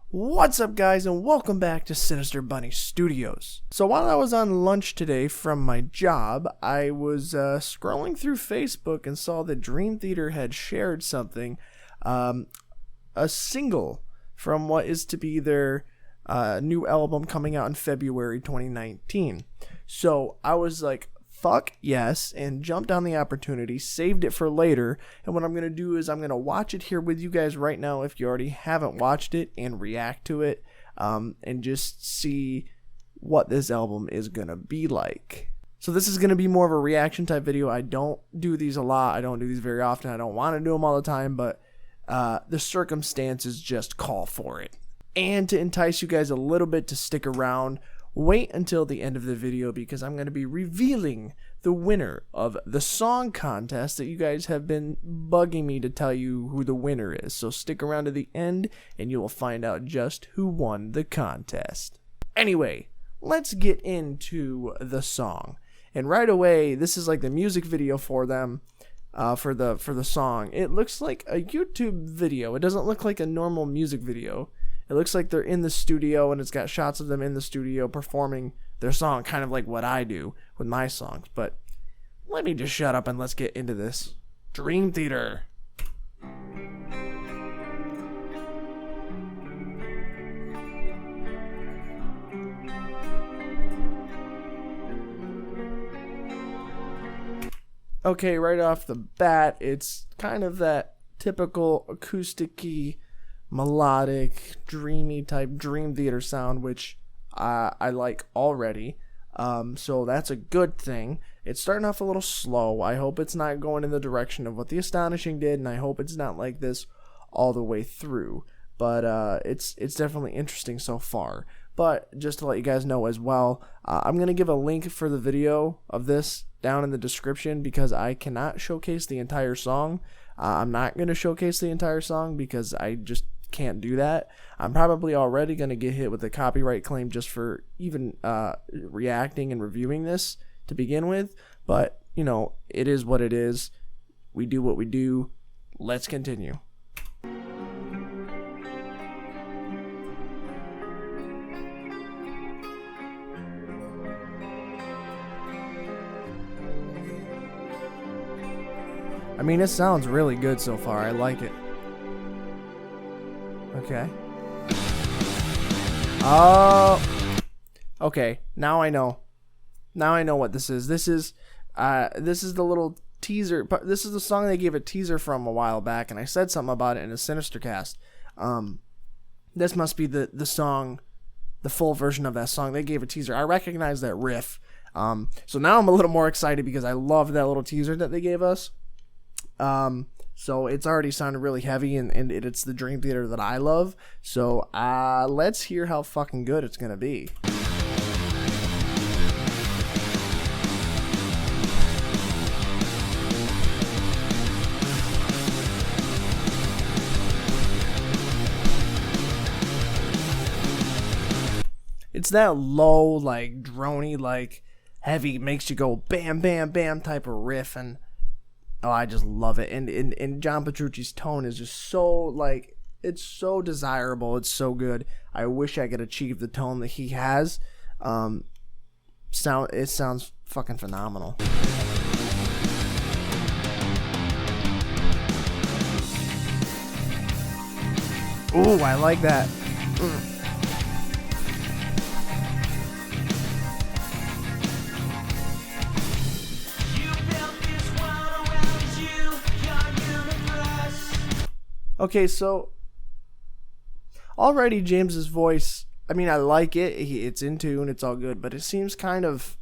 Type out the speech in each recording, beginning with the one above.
What's up, guys, and welcome back to Sinister Bunny Studios. So while I was on lunch today from my job, I was scrolling through Facebook and saw that Dream Theater had shared something, a single from what is to be their new album coming out in February 2019. So I was like, fuck yes, and jumped on the opportunity, saved it for later, and what I'm going to do is I'm going to watch it here with you guys right now if you already haven't watched it, and react to it, and just see what this album is going to be like. So this is going to be more of a reaction type video. I don't do these a lot, I don't do these very often, I don't want to do them all the time, but the circumstances just call for it. And to entice you guys a little bit to stick around, wait until the end of the video because I'm going to be revealing the winner of the song contest that you guys have been bugging me to tell you who the winner is. So stick around to the end and you will find out just who won the contest. Anyway, let's get into the song. And right away, this is like the music video for them, for the song. It looks like a YouTube video. It doesn't look like a normal music video. It looks like they're in the studio, and it's got shots of them in the studio performing their song, kind of like what I do with my songs. But let me just shut up and let's get into this. Dream Theater. Okay, right off the bat, it's kind of that typical acoustic-y, melodic, dreamy type Dream Theater sound, which I like already. So that's a good thing. It's starting off a little slow. I hope it's not going in the direction of what The Astonishing did, and I hope it's not like this all the way through. But it's definitely interesting so far. But just to let you guys know as well, I'm going to give a link for the video of this down in the description because I cannot showcase the entire song. I'm not going to showcase the entire song because I just can't do that. I'm probably already going to get hit with a copyright claim just for even reacting and reviewing this to begin with, but you know, it is what it is. We do what we do. Let's continue. I mean, it sounds really good so far. I like it. Okay. Oh. Okay. Now I know. Now I know what this is. This is the little teaser. This is the song they gave a teaser from a while back, and I said something about it in a Sinister cast. This must be the song, the full version of that song. They gave a teaser. I recognize that riff. So now I'm a little more excited because I love that little teaser that they gave us. So it's already sounded really heavy, and it's the Dream Theater that I love. So let's hear how fucking good it's gonna be. It's that low, like droney, like heavy, makes you go bam, bam, bam type of riff, and oh, I just love it. And John Petrucci's tone is just so, like, it's so desirable. It's so good. I wish I could achieve the tone that he has. It sounds fucking phenomenal. Ooh, I like that. Okay, so already James's voice, I mean, I like it. It's in tune, it's all good, but it seems kind of,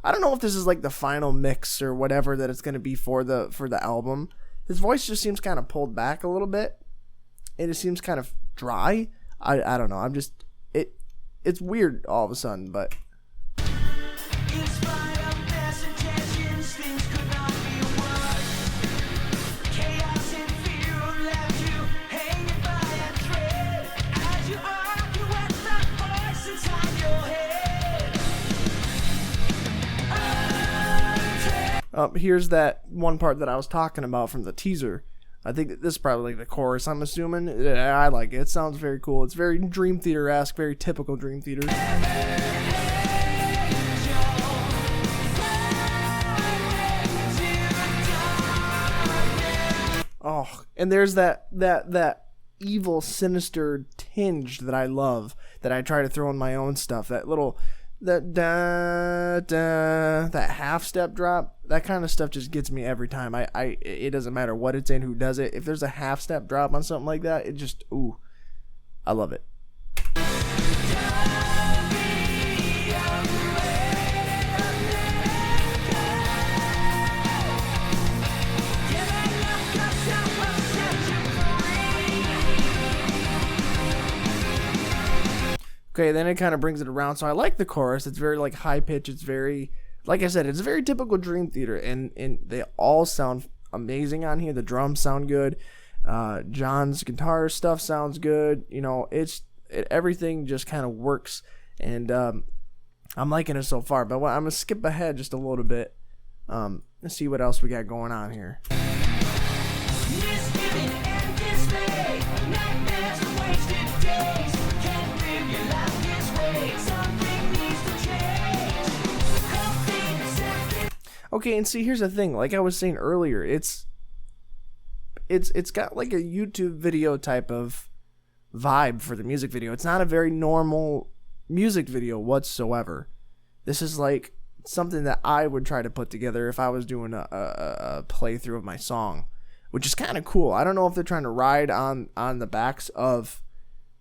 I don't know if this is like the final mix or whatever that it's going to be for the album. His voice just seems kind of pulled back a little bit, and it seems kind of dry. I don't know. I'm just, it's weird all of a sudden, but here's that one part that I was talking about from the teaser. I think this is probably like the chorus, I'm assuming. Yeah, I like it. It sounds very cool. It's very Dream Theater-esque, very typical Dream Theater. Oh, and there's that evil, sinister tinge that I love, that I try to throw in my own stuff. That half step drop, that kind of stuff just gets me every time. It doesn't matter what it's in, who does it. If there's a half step drop on something like that, it just, ooh, I love it. Okay, then it kind of brings it around. So I like the chorus. It's very like high pitch. It's very, like I said, it's very typical Dream Theater, and they all sound amazing on here. The drums sound good. John's guitar stuff sounds good. You know, everything just kind of works, and I'm liking it so far. But I'm gonna skip ahead just a little bit. Let's see what else we got going on here. Okay, and see, here's the thing. Like I was saying earlier, it's got like a YouTube video type of vibe for the music video. It's not a very normal music video whatsoever. This is like something that I would try to put together if I was doing a playthrough of my song, which is kind of cool. I don't know if they're trying to ride on the backs of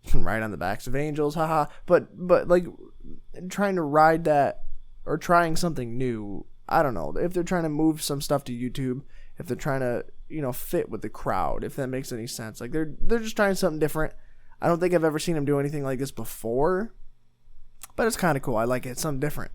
angels, haha, but like trying to ride that, or trying something new. I don't know if they're trying to move some stuff to YouTube, if they're trying to, fit with the crowd, if that makes any sense. Like they're just trying something different. I don't think I've ever seen them do anything like this before, but it's kind of cool. I like it. It's something different.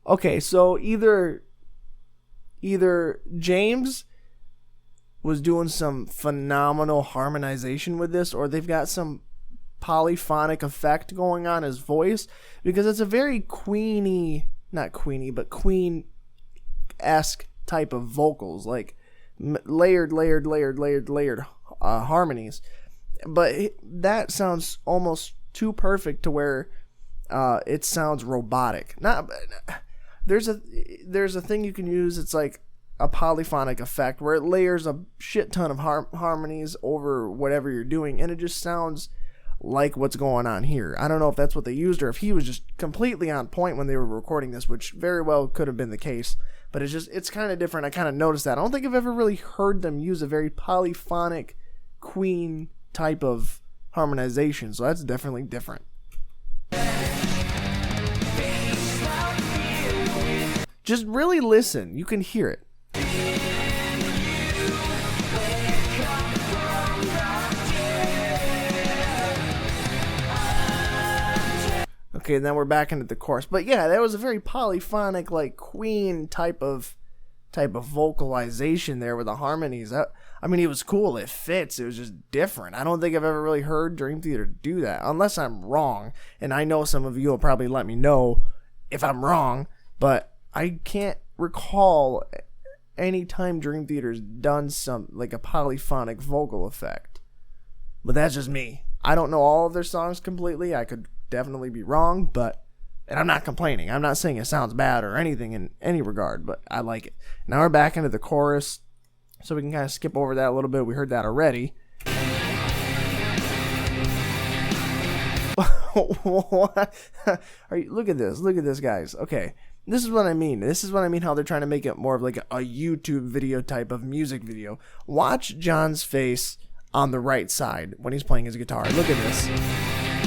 Okay, so either James was doing some phenomenal harmonization with this, or they've got some polyphonic effect going on his voice, because it's a very not Queenie, but Queen-esque type of vocals, like layered harmonies. But that sounds almost too perfect to where it sounds robotic. There's a thing you can use. It's like a polyphonic effect where it layers a shit ton of harmonies over whatever you're doing, and it just sounds like what's going on here. I don't know if that's what they used, or if he was just completely on point when they were recording this, which very well could have been the case. But it's kind of different. I kind of noticed that. I don't think I've ever really heard them use a very polyphonic Queen type of harmonization, so that's definitely different. Just really listen. You can hear it. Okay, and then we're back into the chorus. But yeah, that was a very polyphonic, like Queen type of vocalization there with the harmonies. I mean, it was cool. It fits. It was just different. I don't think I've ever really heard Dream Theater do that, unless I'm wrong. And I know some of you will probably let me know if I'm wrong, but I can't recall any time Dream Theater's done some, like a polyphonic vocal effect. But that's just me. I don't know all of their songs completely. I could definitely be wrong, and I'm not complaining. I'm not saying it sounds bad or anything in any regard, but I like it. Now we're back into the chorus, so we can kind of skip over that a little bit. We heard that already. What? Look at this, guys. Okay. This is what I mean. How they're trying to make it more of like a YouTube video type of music video. Watch John's face on the right side when he's playing his guitar. Look at this.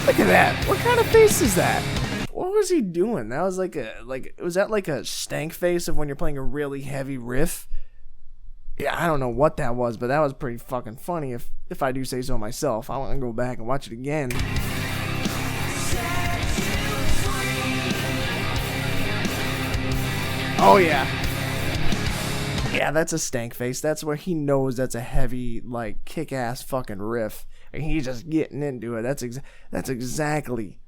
Look at that. What kind of face is that? What was he doing? That was was that like a stank face of when you're playing a really heavy riff? Yeah, I don't know what that was, but that was pretty fucking funny if I do say so myself. I want to go back and watch it again. Oh yeah. Yeah, that's a stank face. That's where he knows that's a heavy, like, kick-ass fucking riff. And he's just getting into it. That's exactly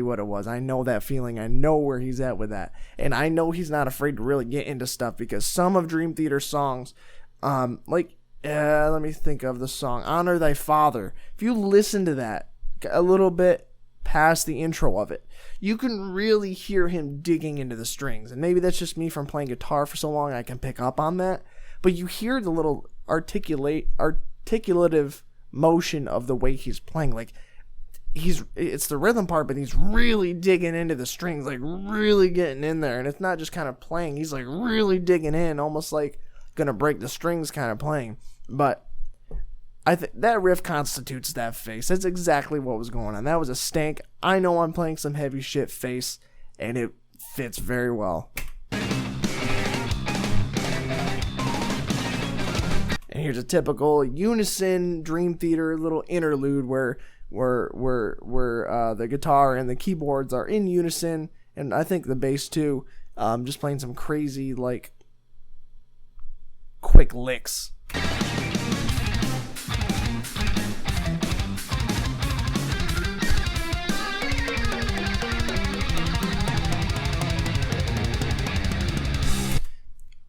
what it was. I know that feeling. I know where he's at with that. And I know he's not afraid to really get into stuff, because some of Dream Theater's songs, let me think of the song, Honor Thy Father. If you listen to that a little bit past the intro of it, you can really hear him digging into the strings. And maybe that's just me from playing guitar for so long, I can pick up on that. But you hear the little articulative motion of the way he's playing. Like, it's the rhythm part, but he's really digging into the strings, like really getting in there. And it's not just kind of playing, he's like really digging in, almost like gonna break the strings kind of playing. But I think that riff constitutes that face. That's exactly what was going on. That was a stank, I know I'm playing some heavy shit face, and it fits very well. And here's a typical unison Dream Theater little interlude where the guitar and the keyboards are in unison, and I think the bass too, just playing some crazy, like, quick licks.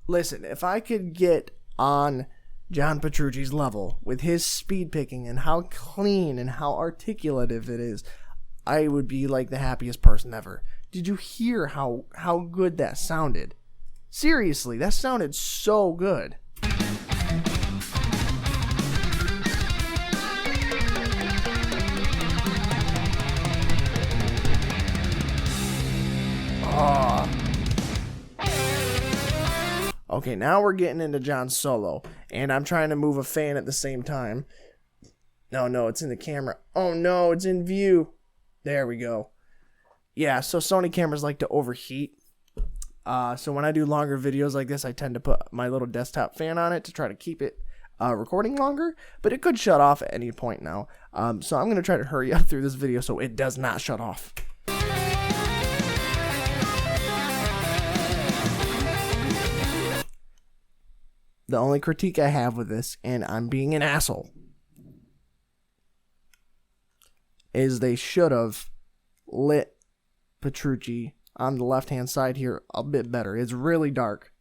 Listen, if I could get on John Petrucci's level with his speed picking and how clean and how articulative it is, I would be like the happiest person ever. Did you hear how good that sounded? Seriously, that sounded so good. Okay, now we're getting into John's solo, and I'm trying to move a fan at the same time. No, it's in the camera. Oh no, it's in view. There we go. Yeah, so Sony cameras like to overheat. So when I do longer videos like this, I tend to put my little desktop fan on it to try to keep it recording longer, but it could shut off at any point now. So I'm going to try to hurry up through this video so it does not shut off. The only critique I have with this, and I'm being an asshole, is they should have lit Petrucci on the left-hand side here a bit better. It's really dark,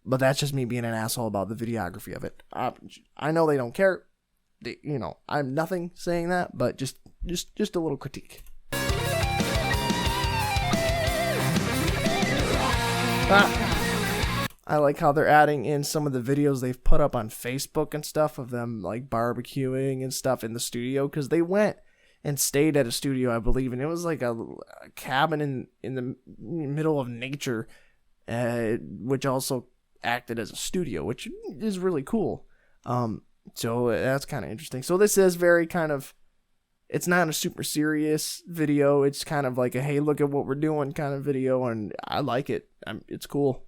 but that's just me being an asshole about the videography of it. I know they don't care. I'm nothing saying that, but just a little critique. I like how they're adding in some of the videos they've put up on Facebook and stuff of them like barbecuing and stuff in the studio, because they went and stayed at a studio, I believe, and it was like a cabin in the middle of nature, which also acted as a studio, which is really cool. So that's kind of interesting. So this is very kind of, it's not a super serious video. It's kind of like a, hey, look at what we're doing kind of video, and I like it. It's cool.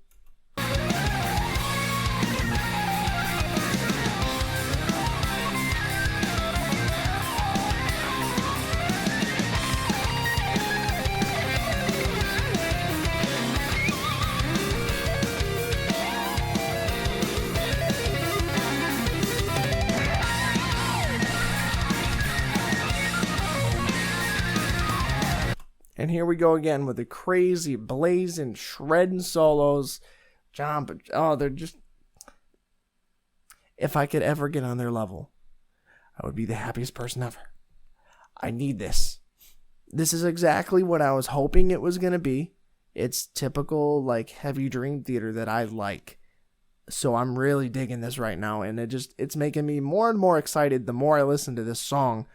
And here we go again with the crazy, blazing, shredding solos. They're just... If I could ever get on their level, I would be the happiest person ever. I need this. This is exactly what I was hoping it was going to be. It's typical, like, heavy Dream Theater that I like. So I'm really digging this right now, and it's making me more and more excited the more I listen to this song.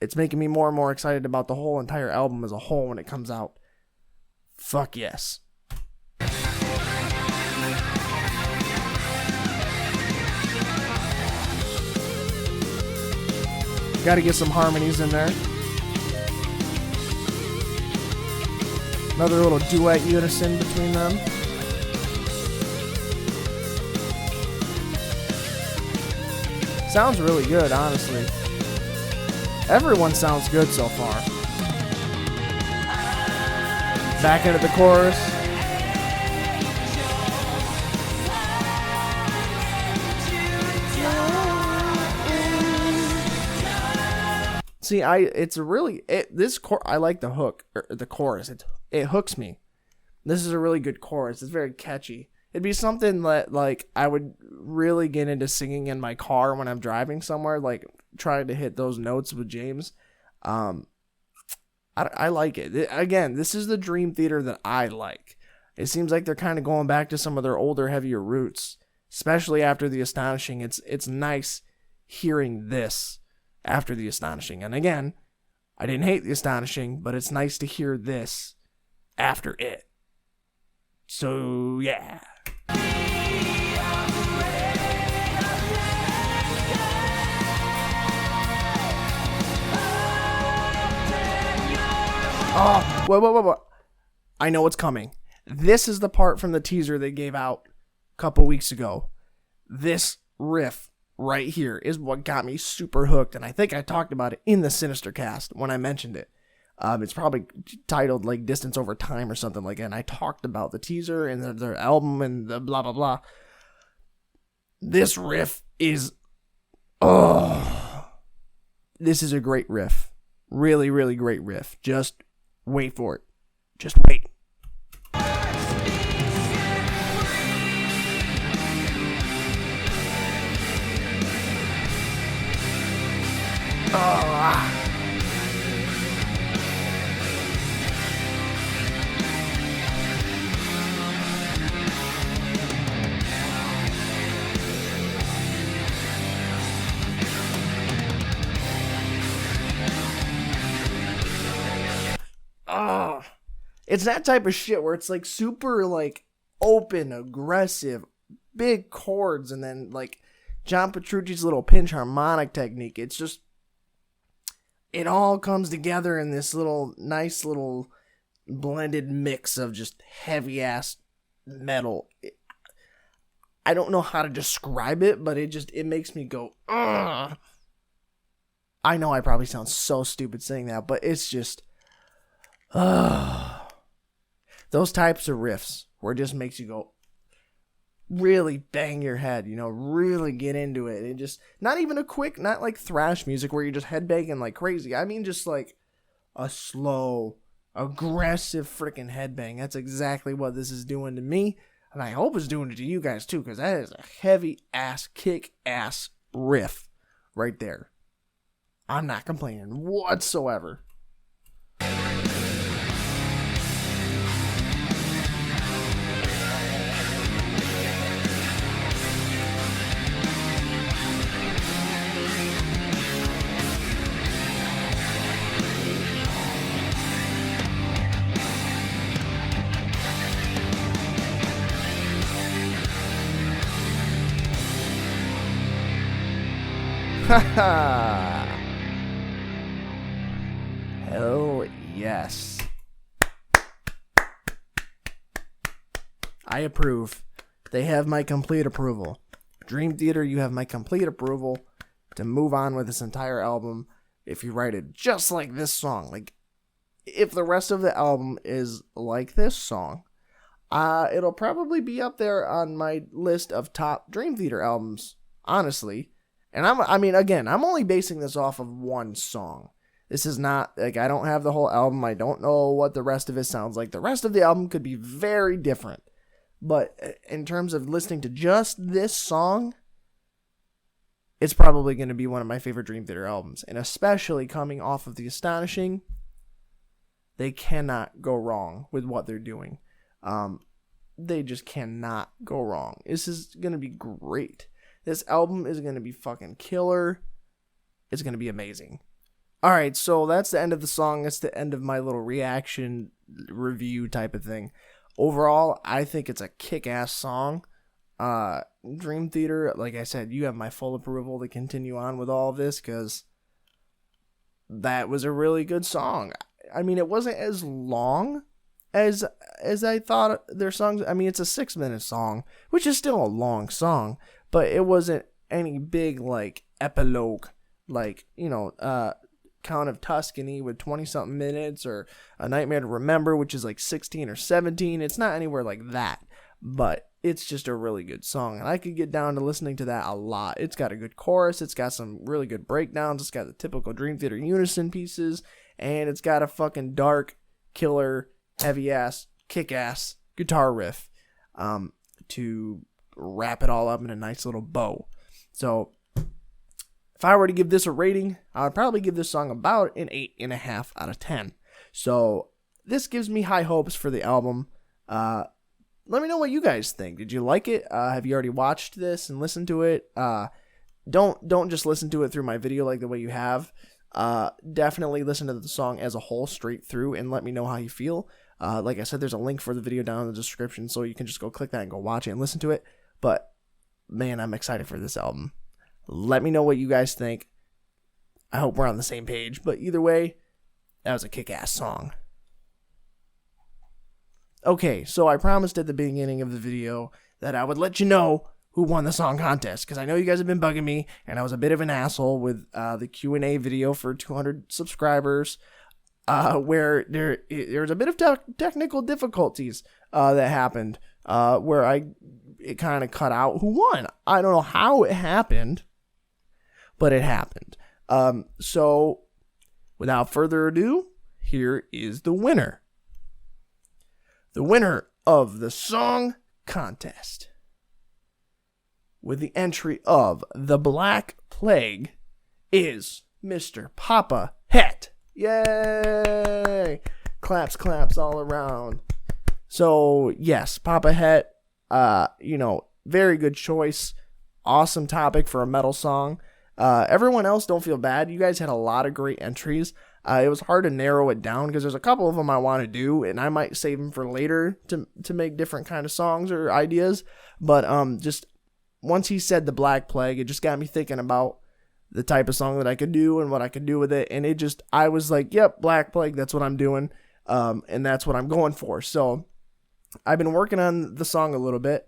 It's making me more and more excited about the whole entire album as a whole when it comes out. Fuck yes. Gotta get some harmonies in there. Another little duet unison between them. Sounds really good, honestly. Everyone sounds good so far. Back into the chorus. See, I like the hook, or the chorus. It hooks me. This is a really good chorus. It's very catchy. It'd be something that, like, I would really get into singing in my car when I'm driving somewhere, like, trying to hit those notes with James. I like it. Again, this is the Dream Theater that I like. It seems like they're kind of going back to some of their older, heavier roots, especially after The Astonishing. It's nice hearing this after The Astonishing. And again, I didn't hate The Astonishing, but it's nice to hear this after it. So, yeah. Oh, wait. I know what's coming. This is the part from the teaser they gave out a couple weeks ago. This riff right here is what got me super hooked, and I think I talked about it in the Sinister cast when I mentioned it. It's probably titled like Distance Over Time or something like that, and I talked about the teaser and their album and the blah, blah, blah. This riff is... This is a great riff. Really, really great riff. Just wait for it. Just wait. It's that type of shit where it's like super like open, aggressive, big chords, and then like John Petrucci's little pinch harmonic technique. It's just, it all comes together in this little nice little blended mix of just heavy ass metal. I don't know how to describe it, but it makes me go, ugh. I know I probably sound so stupid saying that, but it's just, those types of riffs where it just makes you go, really bang your head, really get into it. And just, not even a quick, not like thrash music where you're just headbanging like crazy. I mean, just like a slow, aggressive freaking headbang. That's exactly what this is doing to me. And I hope it's doing it to you guys too, because that is a heavy ass, kick ass riff right there. I'm not complaining whatsoever. Hell yes. I approve. They have my complete approval. Dream Theater, you have my complete approval to move on with this entire album if you write it just like this song. Like, if the rest of the album is like this song, it'll probably be up there on my list of top Dream Theater albums, honestly. And I'm only basing this off of one song. This is not, like, I don't have the whole album. I don't know what the rest of it sounds like. The rest of the album could be very different. But in terms of listening to just this song, it's probably going to be one of my favorite Dream Theater albums. And especially coming off of The Astonishing, they cannot go wrong with what they're doing. They just cannot go wrong. This is going to be great. This album is going to be fucking killer. It's going to be amazing. Alright, so that's the end of the song. That's the end of my little reaction review type of thing. Overall, I think it's a kick-ass song. Dream Theater, like I said, you have my full approval to continue on with all of this, because that was a really good song. I mean, it wasn't as long as I thought their songs. I mean, it's a 6-minute song, which is still a long song, but it wasn't any big, like, epilogue, like, Count of Tuscany with 20-something minutes, or A Nightmare to Remember, which is like 16 or 17. It's not anywhere like that. but it's just a really good song, and I could get down to listening to that a lot. It's got a good chorus, it's got some really good breakdowns, it's got the typical Dream Theater unison pieces, and it's got a fucking dark, killer, heavy-ass, kick-ass guitar riff to wrap it all up in a nice little bow. So if I were to give this a rating, I would probably give this song about an 8.5 out of 10. So this gives me high hopes for the album. Let me know what you guys think. Did you like it? Have you already watched this and listened to it? Don't just listen to it through my video like the way you have. Definitely listen to the song as a whole straight through and let me know how you feel. Like I said, there's a link for the video down in the description, so you can just go click that and go watch it and listen to it. But man, I'm excited for this album. Let me know what you guys think. I hope we're on the same page, but either way, that was a kick-ass song. Okay, so I promised at the beginning of the video that I would let you know who won the song contest, because I know you guys have been bugging me, and I was a bit of an asshole with the Q&A video for 200 subscribers, where there was a bit of technical difficulties that happened, where it kind of cut out who won. I don't know how it happened, but it happened. So, without further ado, here is the winner. The winner of the song contest, with the entry of The Black Plague, is Mr. Papa Het. Yay! Claps, claps all around. So, yes, Papa Het, very good choice. Awesome topic for a metal song. Everyone else, don't feel bad. You guys had a lot of great entries. It was hard to narrow it down because there's a couple of them I want to do, and I might save them for later to make different kind of songs or ideas. But just once he said The Black Plague, it just got me thinking about the type of song that I could do and what I could do with it. And I was like, yep, Black Plague, that's what I'm doing. And that's what I'm going for. So I've been working on the song a little bit.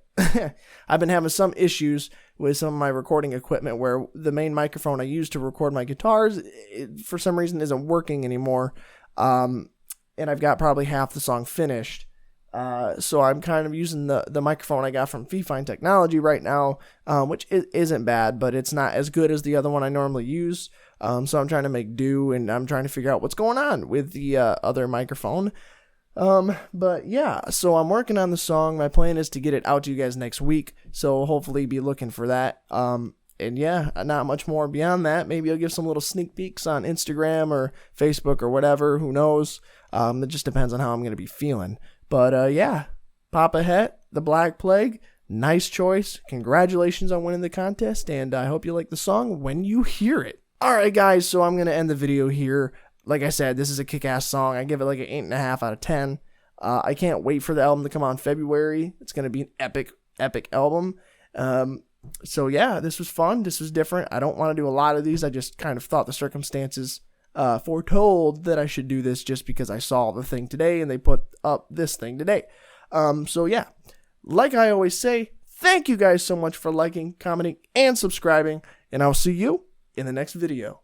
I've been having some issues with some of my recording equipment where the main microphone I use to record my guitars, for some reason, isn't working anymore. And I've got probably half the song finished. So I'm kind of using the microphone I got from Fifine Technology right now, which isn't bad, but it's not as good as the other one I normally use. So I'm trying to make do, and I'm trying to figure out what's going on with the other microphone. But yeah, so I'm working on the song. My plan is to get it out to you guys next week, so hopefully be looking for that. And yeah, not much more beyond that. Maybe I'll give some little sneak peeks on Instagram or Facebook or whatever, who knows. It just depends on how I'm going to be feeling. But yeah, Papa Het, The Black Plague, nice choice. Congratulations on winning the contest, and I hope you like the song when you hear it. Alright guys, so I'm going to end the video here. Like I said, this is a kick-ass song. I give it like an 8.5 out of 10. I can't wait for the album to come out in February. It's going to be an epic album. So yeah, this was fun. This was different. I don't want to do a lot of these. I just kind of thought the circumstances foretold that I should do this just because I saw the thing today and they put up this thing today. So yeah, like I always say, thank you guys so much for liking, commenting, and subscribing, and I'll see you in the next video.